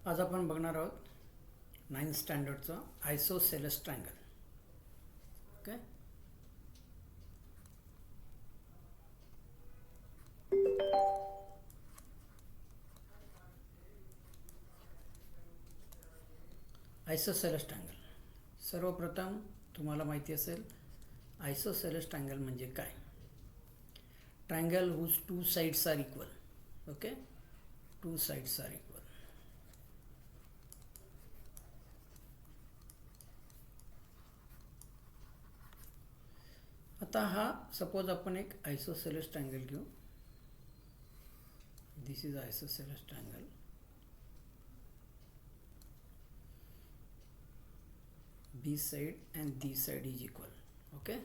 आज आपण बघणार आहोत 9th स्टँडर्डचं isosceles triangle. Okay, isosceles triangle. सर्वप्रथम तुम्हाला माहिती असेल आयसोसेलेस ट्रायंगल म्हणजे काय. Triangle whose two sides are equal. Okay, two sides are equal. आता हा सपोज आपण एक आयसोसेलेस ट्रायंगल घेऊ. This is isosceles triangle. This side and this side is equal. Okay,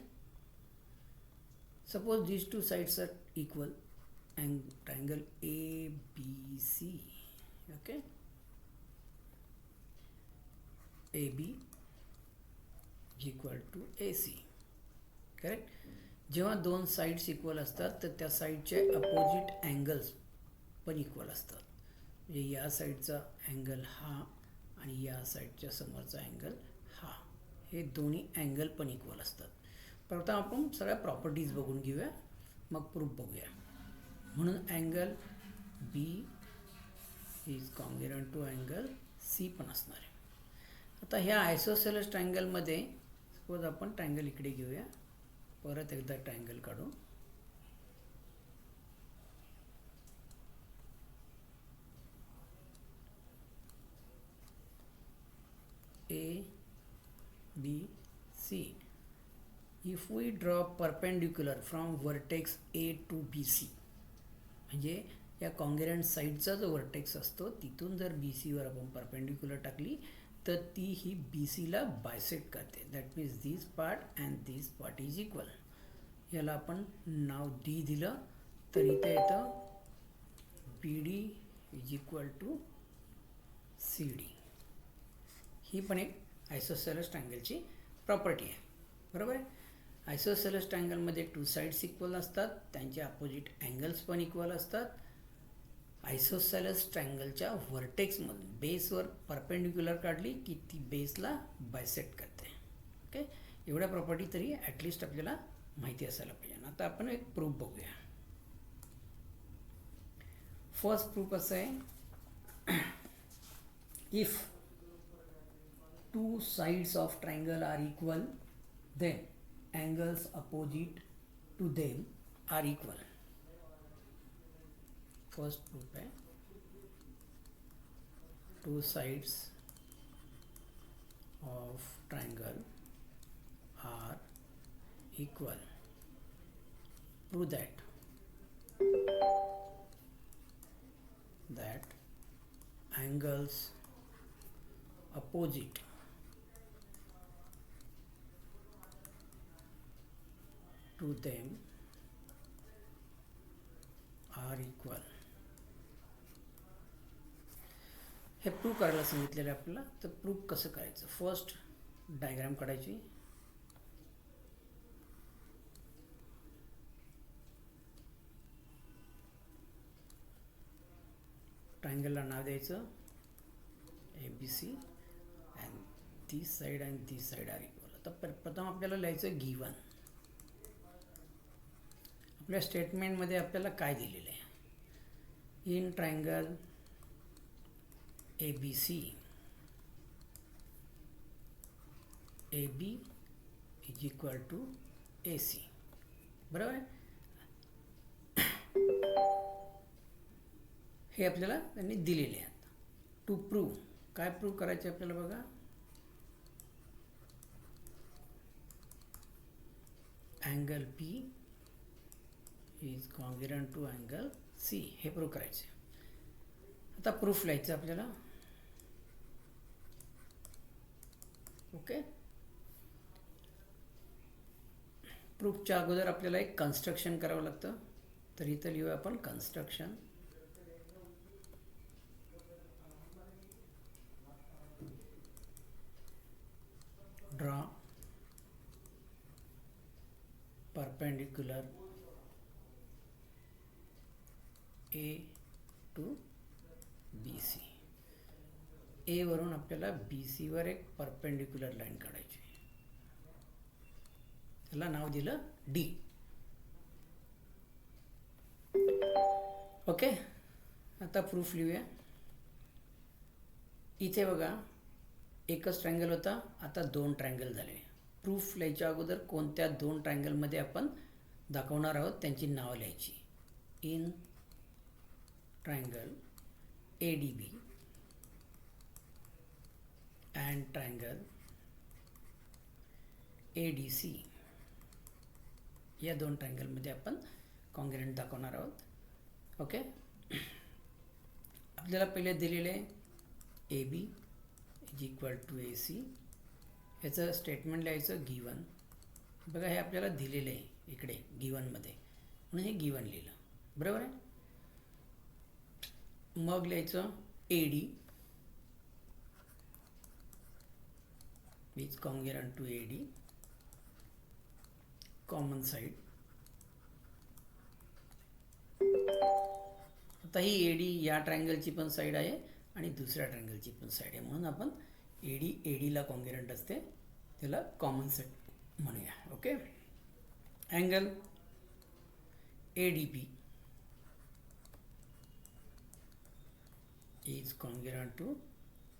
suppose these two sides are equal and triangle ABC. Okay, AB is equal to AC. Correct. जेव्हा दोन sides equal असतात तर त्या साइडचे opposite angles पण equal असतात. म्हणजे या साइडचा angle हा आणि या साइडच्या समोरचा अँगल हा, हे दोन्ही अँगल पण इक्वल असतात. प्रथम आपण सगळ्या प्रॉपर्टीज बघून घेऊया, मग प्रूफ बघूया. म्हणून angle B is congruent to angle C पण असणार आहे. आता ह्या आयसोसेलेस ट्रायंगलमध्ये सपोज आपण ट्रायंगल इकडे घेऊया. परत एकदा ट्रायंगल काढू. A B C. If we draw perpendicular from vertex A to BC, म्हणजे या कॉन्ग्रुएंट साईडचा जो वर्टेक्स असतो तिथून जर बी सीवर आपण परपेंडिक्युलर टाकली तर ती ही बी सीला बायसेक्ट करते. That means this part and this part is equal. याला आपण नाव डी दिलं तर इथे येतं B D is equal to C D. ही पण एक आयसोसेलेस ट्रायंगलची प्रॉपर्टी आहे. बरोबर आहे. आयसोसेलेस ट्रायंगलमध्ये टू साइड्स इक्वल असतात, त्यांचे अपोजिट अँगल्स पण इक्वल असतात. आयसोसेलेस ट्रायंगलच्या व्हर्टेक्समधून बेसवर परपेंडिक्युलर काढली की ती बेसला बायसेक्ट करते. ओके, एवढ्या प्रॉपर्टी तरी ॲटलिस्ट आपल्याला माहिती असायला पाहिजे. आता आपण एक प्रूफ बघूया. फर्स्ट प्रूफ असं आहे, if two sides of triangle are equal then angles opposite to them are equal. First proof है two sides of triangle are equal. Prove that angles opposite to them are equal. हे proof करायला सांगितलेलं आहे आपल्याला. तर proof कसं करायचं, first diagram काढायची. ट्रायंगलला नाव द्यायचं A B C and this side and this side are equal. आता प्रथम आपल्याला लिहायचं गिवन. आपल्या स्टेटमेंटमध्ये आपल्याला काय दिलेलं आहे, in triangle A B C A B is equal to A C. बरोबर आहे. हे आपल्याला त्यांनी दिलेले आहेत. टू प्रूव्ह, काय प्रूव्ह करायचे आपल्याला बघा. Angle P is congruent to angle C, हे प्रूव्ह करायचे. आता प्रूफ लिहायचं आपल्याला. ओके, प्रूफच्या अगोदर आपल्याला एक कन्स्ट्रक्शन करावं लागतं. तर इथं लिहूया आपण construction. Draw perpendicular A to BC. ए वरून आपल्याला बी सीवर एक परपेंडिक्युलर लाईन काढायची, त्याला नाव दिलं डी. ओके, आता प्रूफ लिहूया. इथे बघा एकच ट्रायंगल होता, आता 2 ट्रायंगल झाले. प्रूफ लिहायच्या अगोदर कोणत्या 2 ट्रायंगलमध्ये आपण दाखवणार आहोत त्यांची नावं लिहायची. In triangle A D B and triangle A D C, या 2 ट्रायंगलमध्ये आपण कॉन्ग्रुएंट दाखवणार आहोत. ओके, आपल्याला पहिले दिलेले A B is equal to A C, याचं स्टेटमेंट लिहायचं गिवन. बघा हे आपल्याला दिलेलं आहे इकडे गिवनमध्ये, म्हणून हे गिवन लिहिलं, बरोबर आहे. मग लिहायचं A D is congruent to A D, common side. आता ही ए डी या ट्रायंगलची पण साईड आहे आणि दुसऱ्या ट्रायंगलची पण साईड आहे, म्हणून आपण ए डीला कॉन्ग्रुएंट असते, त्याला कॉमन साईड म्हणूया. Okay, angle A D B is congruent to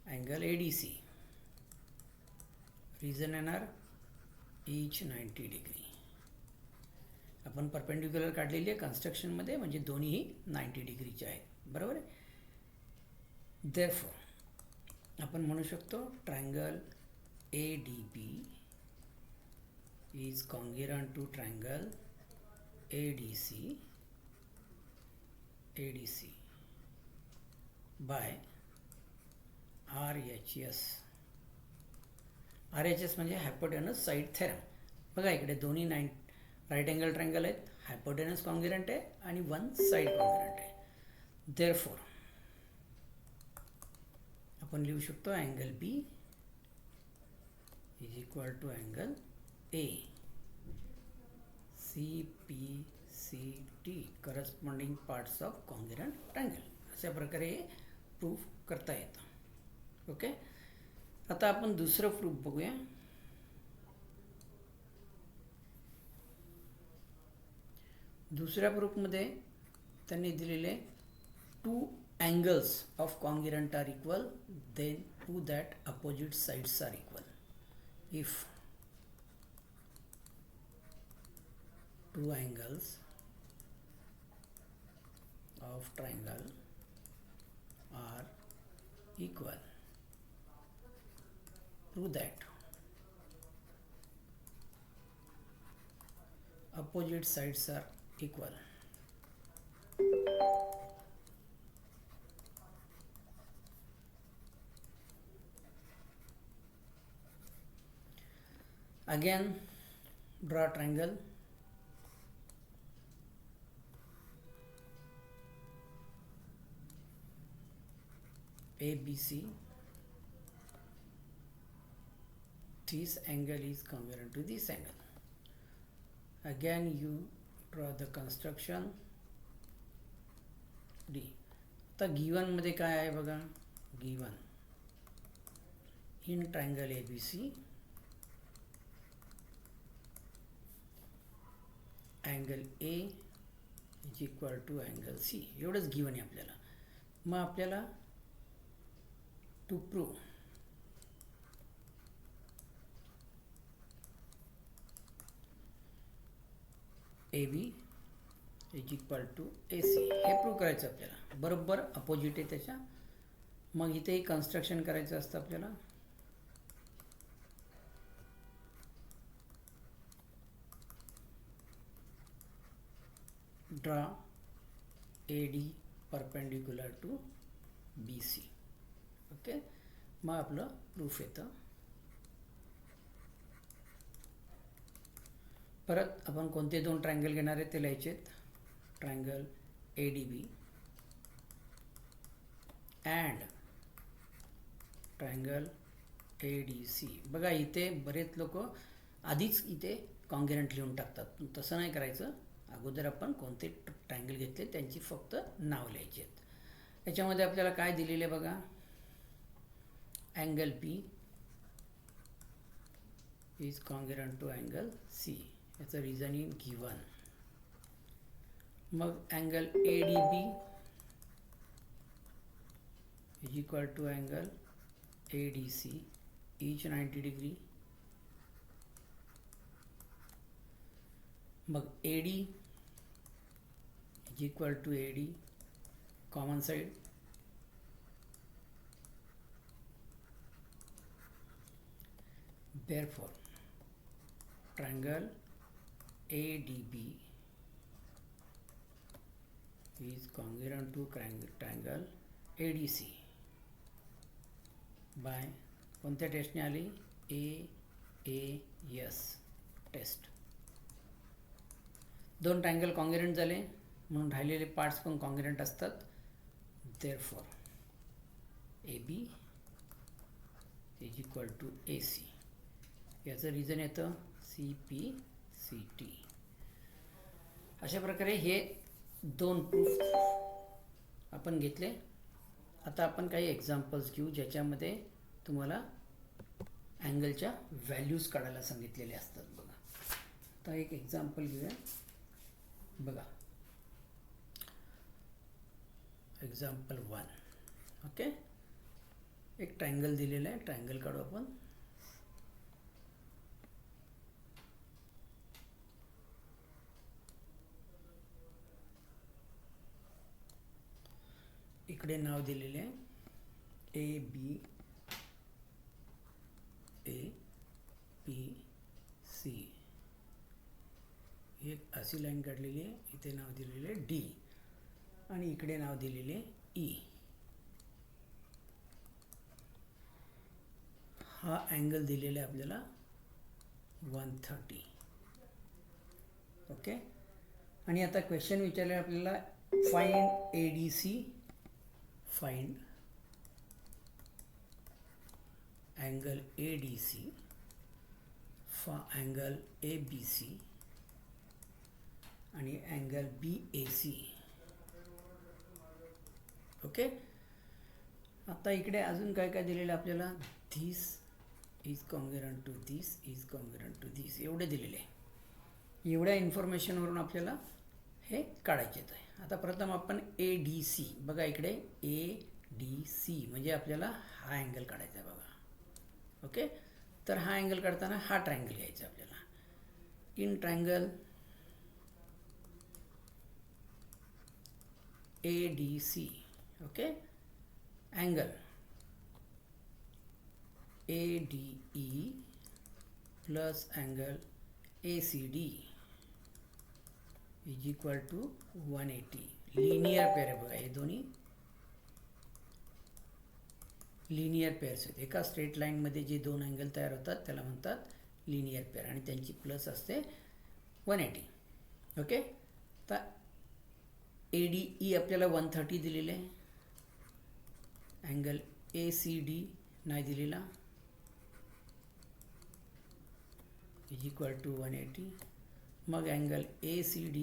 angle A D C. Reason येणार इच 90 डिग्री. आपण परपेंडिक्युलर काढलेली आहे कन्स्ट्रक्शनमध्ये, म्हणजे दोन्हीही 90 डिग्रीचे आहेत, बरोबर आहे. देअरफॉर आपण म्हणू शकतो triangle A D B is congruent to triangle A D C by RHS. RHS म्हणजे हायपोटेनस साईड थेरम. बघा इकडे दोन्ही राईट अँगल ट्रायंगल आहेत, हायपोटेनस कॉन्ग्रुएंट आहे आणि 1 साईड कॉन्ग्रुएंट आहे. देअरफॉर आपण लिहू शकतो angle B is equal to angle A. CPCT corresponding parts of congruent triangle. अशा प्रकारे हे प्रूफ करता येतं. ओके, आता आपण दुसरं प्रूफ बघूया. दुसऱ्या प्रूफमध्ये त्यांनी दिलेले 2 angles of congruent are equal, then prove that opposite sides are equal. If 2 angles of triangle are equal, prove that opposite sides are equal. Again, draw triangle. ABC. This angle is congruent to this angle. Again, you draw the construction D. आता given मध्ये काय आहे बघा, given in triangle ABC angle A is equal to angle C, एवढंच given आहे आपल्याला. मग आपल्याला to prove A B is equal to A C, हे प्रूव्ह करायचं आपल्याला. बरोबर अपोजिट आहे त्याच्या. मग इथेही कन्स्ट्रक्शन करायचं असतं आपल्याला. Draw A D perpendicular to B C. Okay, मग आपलं प्रूफ येतं. परत आपण कोणते 2 ट्रायंगल घेणार आहे ते लिहायचेत. Triangle A D B and triangle A D C. बघा इथे बरेच लोक आधीच इथे कॉन्ग्रुएंट लिहून टाकतात, पण तसं नाही करायचं. अगोदर आपण कोणते ट्रायंगल घेतले त्यांची फक्त नाव लिहायची आहेत. याच्यामध्ये आपल्याला काय दिलेले बघा, angle P is congruent to angle C. याचं रिझनिंग गिवन. मग angle ADB is equal to angle ADC, each 90 degree. मग AD is equal to AD, common side. Therefore, triangle ADB is congruent to triangle ADC by कोणत्या टेस्टने आली? AAS test. दोन triangle congruent झाले म्हणून राहिलेले parts पण कॉन्ग्रुएंट असतात. Therefore, AB is equal to AC. याचं रिझन येतं CPCT. अशा प्रकारे हे दोन प्रूफ आपण घेतले. आता आपण काही एक्झाम्पल्स घेऊ ज्याच्यामध्ये तुम्हाला अँगलच्या व्हॅल्यूज काढायला सांगितलेले असतात. बघा, आता एक एक्झाम्पल घेऊया. बघा, एक्झाम्पल 1. ओके, एक ट्रायंगल दिलेला आहे. ट्रायंगल काढू आपण. इकडे नाव दिलेले आहे ABAPC. एक अशी लाईन काढलेली आहे. इथे नाव दिलेले आहे D आणि इकडे नाव दिलेले E. हा अँगल दिलेला आहे आपल्याला 130. ओके, आणि आता क्वेश्चन विचारले आपल्याला find ADC, find angle ADC, angle ABC आणि angle BAC. ओके, आता इकडे अजून काय काय दिलेलं आपल्याला? This is congruent to this, is congruent to this, एवढे दिलेले आहे. एवढ्या इन्फॉर्मेशनवरून आपल्याला हे काढायचे आहे. आता प्रथम आपण ADC, बघा इकडे ADC म्हणजे आपल्याला हा अँगल काढायचा आहे. बघा, ओके, तर हा अँगल काढताना हा ट्रायंगल घ्यायचा आपल्याला. In triangle ADC, okay, angle ADE plus angle ACD is equal to 180. Linear pair आहे. बघा, हे दोन्ही लिनियर पेअर्स आहेत. एका स्ट्रेट लाईनमध्ये जे दोन अँगल तयार होतात त्याला म्हणतात लिनियर पेअर आणि त्यांची प्लस असते 180. ओके, तर ADE आपल्याला 130 दिलेले आहे. अँगल ACD नाही दिलेला, इज इक्वल टू 180. मग angle ACD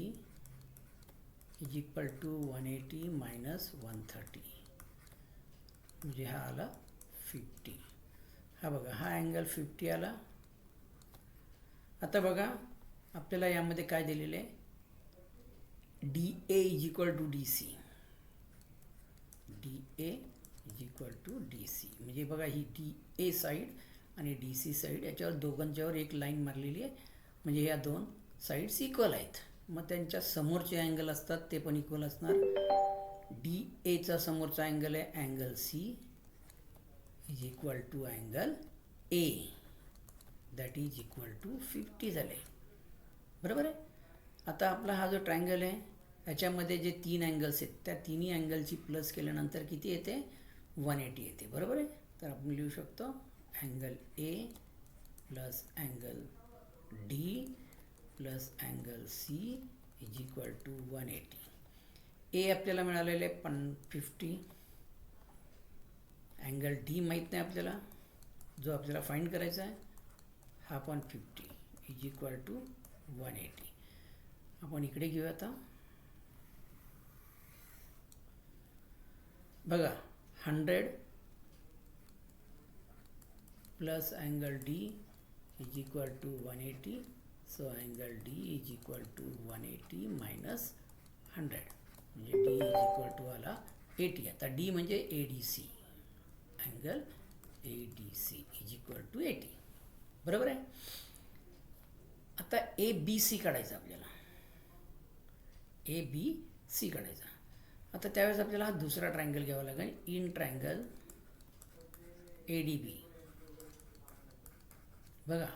is equal to 180 minus 130 म्हणजे हा आला 50. हा बघा, हा अँगल 50 आला. आता बघा आपल्याला यामध्ये काय दिलेलं आहे? DA is equal to DC, DA is equal to DC म्हणजे बघा ही DA साईड आणि DC साईड याच्यावर दोघांच्यावर एक लाईन मारलेली आहे म्हणजे ह्या दोन साईड्स इक्वल आहेत. मग त्यांच्या समोरचे अँगल असतात ते पण इक्वल असणार. DAचा समोरचा अँगल आहे angle C is equal to angle A, that is equal to 50 झाले. बरोबर आहे. आता आपला हा जो ट्रायंगल आहे याच्यामध्ये जे तीन अँगल्स आहेत त्या तिन्ही अँगलची प्लस केल्यानंतर किती येते? 180 येते. बरोबर आहे. तर आपण लिहू शकतो angle A plus angle D plus angle C is equal to 180. A आपल्याला मिळालेले 50, अँगल D माहीत नाही आपल्याला, जो आपल्याला फाइंड करायचा आहे हा पण 50 इज इक्वल टू 180. आपण इकडे घेऊया. आता बघा 100 plus angle D is equal to 180. So angle D is equal to 180 minus 100. म्हणजे D is equal to आला 80. आता D म्हणजे ADC. Angle ADC is equal to 80. बरोबर आहे. आता ABC काढायचा आपल्याला. ABC काढायचा. आता त्यावेळेस आपल्याला हा दुसरा ट्रायंगल घ्यावा लागेल. In triangle ADB. बघा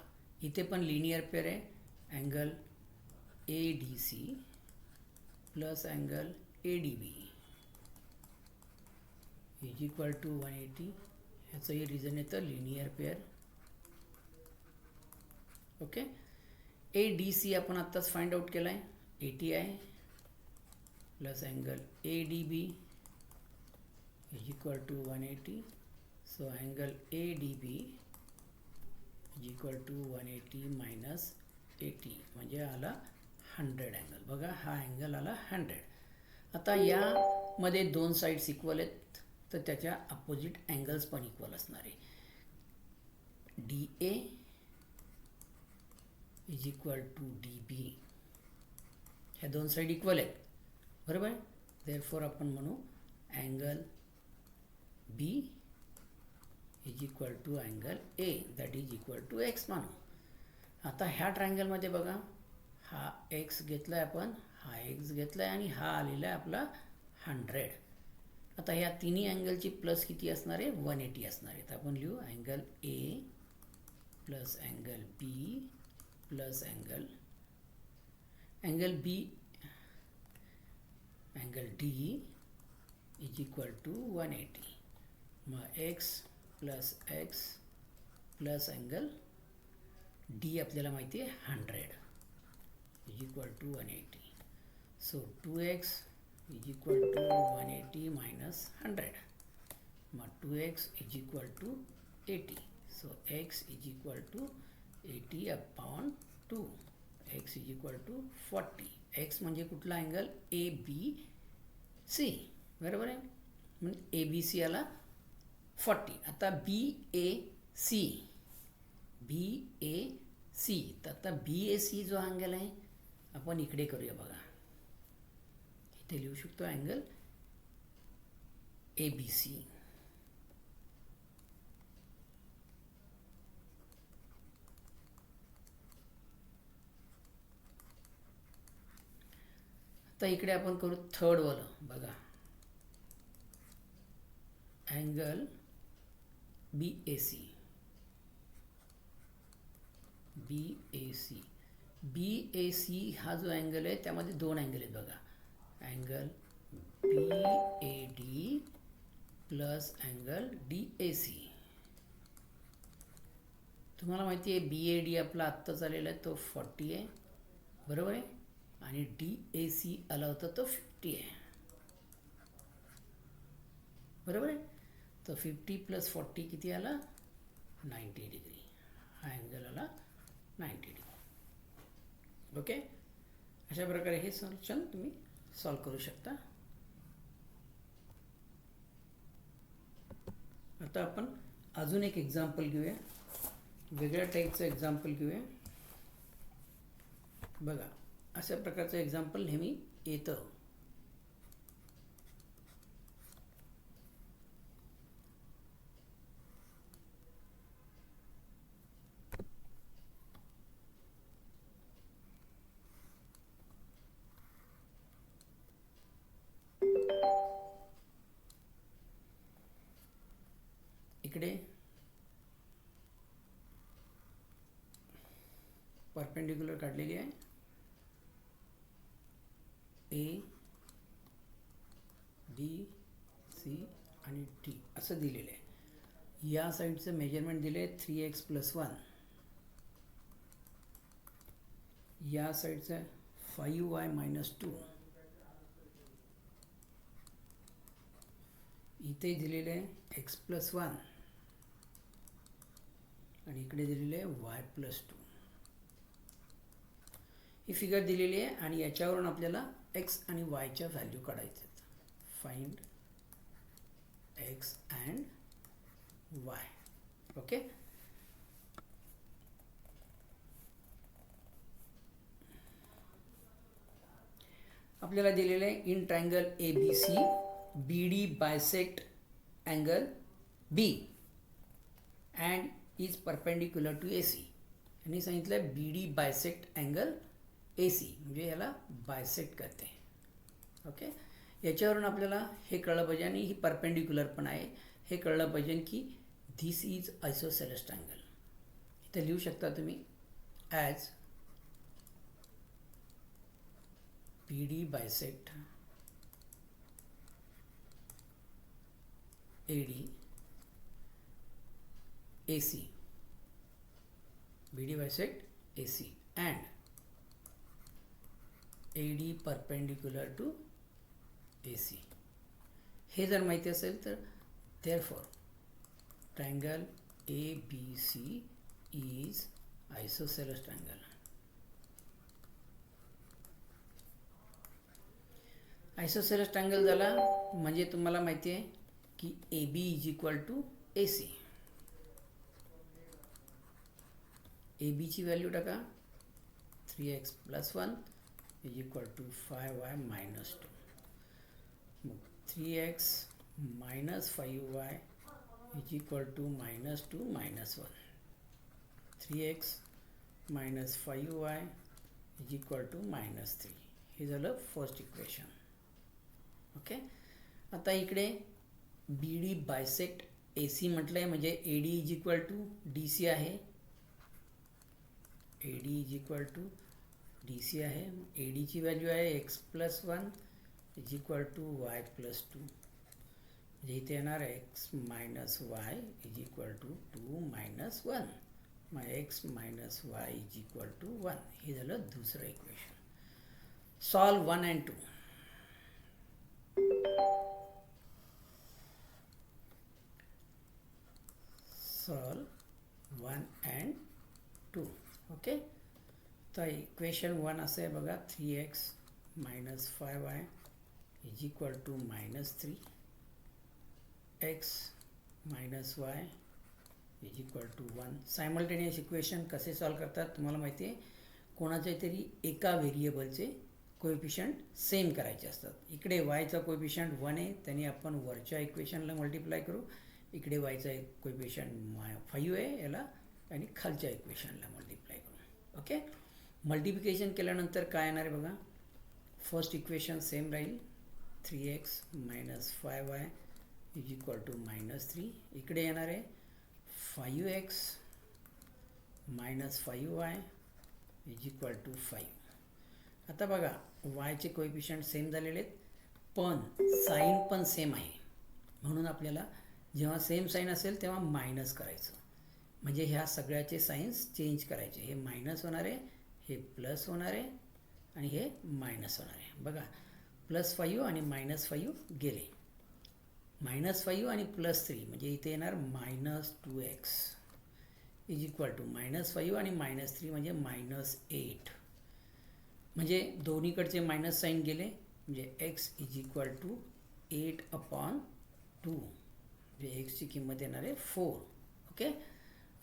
इथे पण लिनियर पेअर आहे. Angle ADC plus angle ADB is equal to 180. ह्याचंही रिझन येतं लिनियर पेअर. ओके. ADC आपण आत्ताच फाइंड आउट केला आहे. 80 आहे plus angle ADB is equal to 180. So angle ADB is equal to 180 minus 80 म्हणजे आला 100 अँगल. बघा हा अँगल आला 100. आता यामध्ये दोन साईड्स इक्वल आहेत तर त्याच्या अपोजिट अँगल्स पण इक्वल असणार आहे. DA is equal to DB. ह्या दोन साईड इक्वल आहेत बरोबर. देअरफॉर आपण म्हणू angle B is equal to angle A that is equal to X मानू. आता ह्या ट्रायंगलमध्ये बघा हा X घेतला आहे आपण, हा X घेतला आहे आणि हा आलेला आहे आपला 100. आता ह्या तिन्ही अँगलची प्लस किती असणार आहे 180 असणार आहे. तर आपण लिहू angle A plus angle B plus angle B angle D is equal to 180. मग X प्लस अँगल D आपल्याला माहिती आहे 100 is equal to 180. So 2x is equal to 180 minus 100. मग 2x is equal to 80. So x is equal to 80 upon 2. x is equal to 40. x म्हणजे कुठला angle ABC बरोबर आहे. म्हणजे ABC आला 40. आता BAC तर आता BAC जो अँगल आहे आपण इकडे करूया. बघा इथे लिहू शकतो अँगल ABC. आता इकडे आपण करू थर्ड वाला. बघा अँगल BAC हा जो अँगल आहे त्यामध्ये दोन अँगल आहेत. बघा angle BAD plus angle DAC. तुम्हाला माहिती आहे BAD आपला आत्ताच आलेला आहे तो 40 आहे बरोबर आहे आणि DAC आला होता तो 50 आहे बरोबर आहे. तो 50 प्लस 40 किती आला 90 डिग्री. हा अँगल आला 90 डिग्री. ओके. अशा प्रकारे हे सोल्युशन तुम्ही सॉल्व करू शकता. आता आपण अजून एक एक्झाम्पल घेऊया. वेगळ्या टाईपचं एक्झाम्पल घेऊया. बघा अशा प्रकारचं एक्झाम्पल नेहमी येतं. इकडे परपेंडिक्युलर काढलेली आहे. A B C आणि D असं दिलेलं आहे. या साईडचं मेजरमेंट दिले 3x प्लस 1. या साईडचं 5y मायनस 2. इथे दिलेले आहे x प्लस 1 आणि इकडे दिलेले आहे y प्लस 2. ही फिगर दिलेली आहे आणि याच्यावरून आपल्याला x आणि yच्या व्हॅल्यू काढायच्या आहेत. Find x and y. Okay. आपल्याला दिलेलं आहे in triangle A B C B D bisect angle B and is perpendicular to A C. यांनी सांगितलं B D bisect angle A C म्हणजे याला बायसेक्ट करते. ओके, याच्यावरून आपल्याला हे कळलं पाहिजे आणि ही परपेंडिक्युलर पण आहे हे कळलं पाहिजे की धिस इज आयसोसेलेस ट्रायंगल. इथे लिहू शकता तुम्ही as B D bisect A D A C, B D bisect A C and A D perpendicular to A C. हे जर माहिती असेल तर therefore triangle A B C is isosceles triangle. Isosceles triangle झाला म्हणजे तुम्हाला माहिती आहे की A B is equal to A C. A बीची व्हॅल्यू टाका 3x + 1 is equal to 5y - 2. मग 3x - 5y is equal to -2 - 1. 3x - 5y is equal to -3. हे झालं फर्स्ट इक्वेशन. ओके, आता इकडे B D bisect A C म्हटलं आहे म्हणजे A D is equal to D C आहे. A D is equal to D C आहे. A डीची व्हॅल्यू आहे x + 1 is equal to y + 2 म्हणजे इथे येणार आहे x - y is equal to 2 - 1. मग x - y is equal to 1. हे झालं दुसरं equation. Solve 1 and 2. Solve 1 and 2. Okay, तर इक्वेशन 1 असं आहे बघा 3x - 5y is equal to -3. x - y is equal to 1. Simultaneous equation कसे सॉल्व करतात तुम्हाला माहिती आहे. कोणाच्या तरी एका व्हेरिएबलचे कोएफिशियंट सेम करायचे असतात. इकडे वायचा कोएफिशियंट 1 आहे त्याने आपण वरच्या इक्वेशनला मल्टिप्लाय करू. इकडे वायचा कोएफिशियंट 5 आहे याला आणि खालच्या इक्वेशनला मल्टिप्लाय करू. ओके, मल्टिप्लिकेशन केल्यानंतर काय येणार आहे बघा. फर्स्ट इक्वेशन सेम राहील 3x - 5y is equal to -3. इकडे येणार आहे 5x - 5y is equal to 5. आता बघा वायचे कोएफिशियंट सेम झालेले आहेत पण साईन पण सेम आहे म्हणून आपल्याला जेव्हा सेम साईन असेल तेव्हा मायनस करायचं म्हणजे ह्या सगळ्याचे साईन्स चेंज करायचे. हे मायनस होणार आहे, हे प्लस होणार आहे आणि हे मायनस होणार आहे. बघा +5 आणि -5 गेले. -5 आणि +3 म्हणजे इथे येणार -2x इज इक्वल टू -5 आणि -3 म्हणजे -8. म्हणजे दोन्हीकडचे मायनस साईन गेले म्हणजे x इज इक्वल टू 8/2 म्हणजे एक्सची किंमत येणार आहे 4. ओके,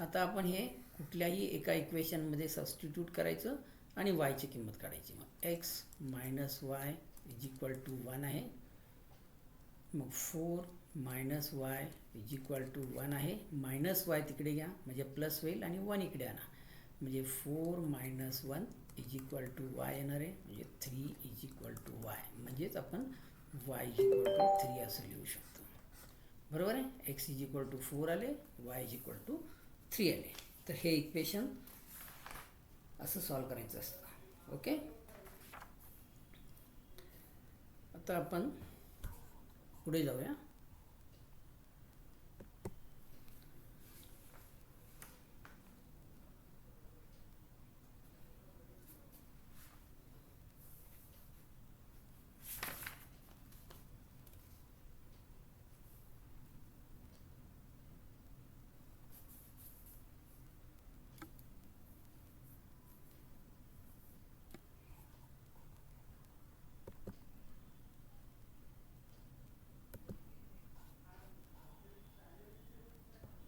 आता आपण हे कुठल्याही एका इक्वेशनमध्ये सबस्टिट्यूट करायचं आणि वायची किंमत काढायची. मग x - y is equal to 1 आहे. मग 4 - y इज इक्वल टू 1 आहे. -y तिकडे घ्या म्हणजे प्लस होईल आणि 1 इकडे आणा म्हणजे 4 - 1 इज इक्वल टू y येणार आहे म्हणजे 3 इज इक्वल टू y. म्हणजेच आपण y इज इक्वल टू 3 असं लिहू शकतो. बरोबर आहे. x इज इक्वल टू 4 आले, y इज इक्वल टू 3 आले. तर हे इक्वेशन असं सॉल्व करायचं असतं. ओके, आता आपण पुढे जाऊया.